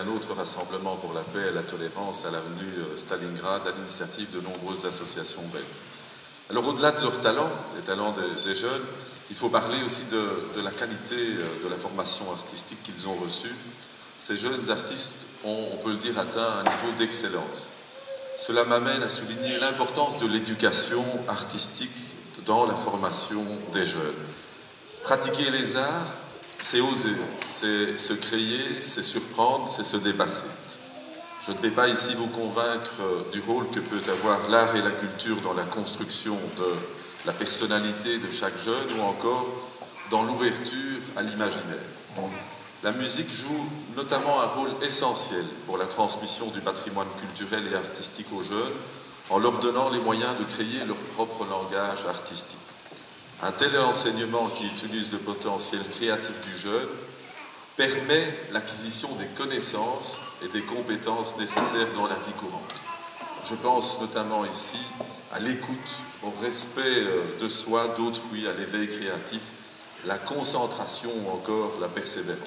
un autre rassemblement pour la paix et la tolérance à l'avenue Stalingrad à l'initiative de nombreuses associations belges. Alors au-delà de leurs talents, les talents des jeunes, il faut parler aussi de la qualité de la formation artistique qu'ils ont reçue. Ces jeunes artistes ont, on peut le dire, atteint un niveau d'excellence. Cela m'amène à souligner l'importance de l'éducation artistique dans la formation des jeunes. Pratiquer les arts, c'est oser, c'est se créer, c'est surprendre, c'est se dépasser. Je ne vais pas ici vous convaincre du rôle que peut avoir l'art et la culture dans la construction de la personnalité de chaque jeune ou encore dans l'ouverture à l'imaginaire. La musique joue notamment un rôle essentiel pour la transmission du patrimoine culturel et artistique aux jeunes en leur donnant les moyens de créer leur propre langage artistique. Un tel enseignement qui utilise le potentiel créatif du jeune permet l'acquisition des connaissances et des compétences nécessaires dans la vie courante. Je pense notamment ici à l'écoute, au respect de soi, d'autrui, à l'éveil créatif, la concentration ou encore la persévérance.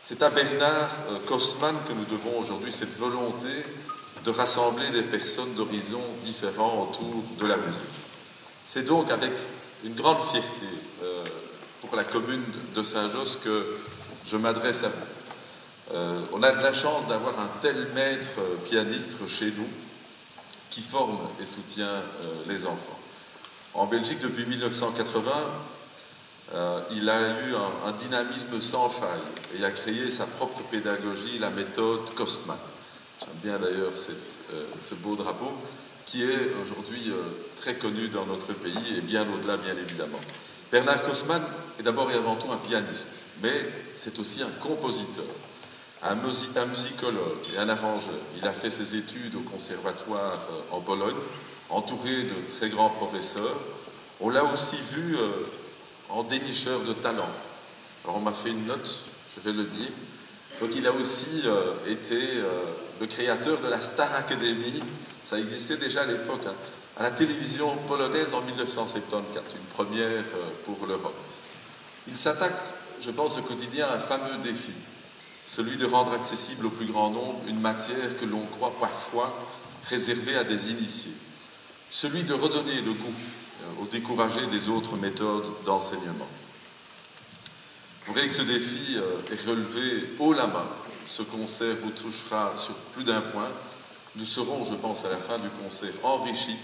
C'est à Bernard Kostman que nous devons aujourd'hui cette volonté de rassembler des personnes d'horizons différents autour de la musique. C'est donc avec une grande fierté pour la commune de Saint-Josse que je m'adresse à vous. On a de la chance d'avoir un tel maître pianiste chez nous qui forme et soutient les enfants. En Belgique, depuis 1980, il a eu un dynamisme sans faille et a créé sa propre pédagogie, la méthode Kostman. J'aime bien d'ailleurs ce beau drapeau qui est aujourd'hui très connu dans notre pays et bien au-delà, bien évidemment. Bernard Kostman est d'abord et avant tout un pianiste, mais c'est aussi un compositeur, un musicologue et un arrangeur. Il a fait ses études au conservatoire en Pologne, entouré de très grands professeurs. On l'a aussi vu en dénicheur de talent. Alors on m'a fait une note, je vais le dire. Donc il a aussi été le créateur de la Star Academy. Ça existait déjà à l'époque, hein, à la télévision polonaise en 1974, une première pour l'Europe. Il s'attaque, je pense, au quotidien à un fameux défi, celui de rendre accessible au plus grand nombre une matière que l'on croit parfois réservée à des initiés, celui de redonner le goût aux découragés des autres méthodes d'enseignement. Vous voyez que ce défi est relevé haut la main. Ce concert vous touchera sur plus d'un point. Nous serons, je pense, à la fin du concert enrichis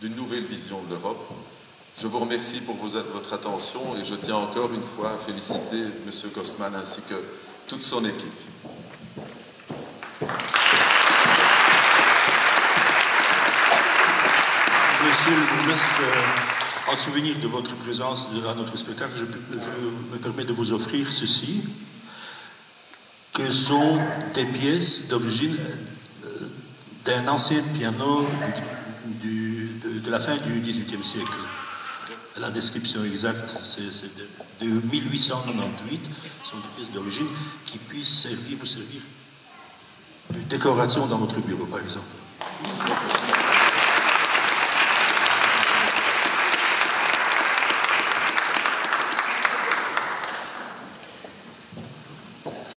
d'une nouvelle vision de l'Europe. Je vous remercie pour votre attention et je tiens encore une fois à féliciter M. Kostman ainsi que toute son équipe. Monsieur le bourgmestre, en souvenir de votre présence à notre spectacle, je me permets de vous offrir ceci, que sont des pièces d'origine d'un ancien piano de la fin du XVIIIe siècle. La description exacte, c'est de 1898, ce sont des pièces d'origine qui puissent vous servir de décoration dans votre bureau, par exemple.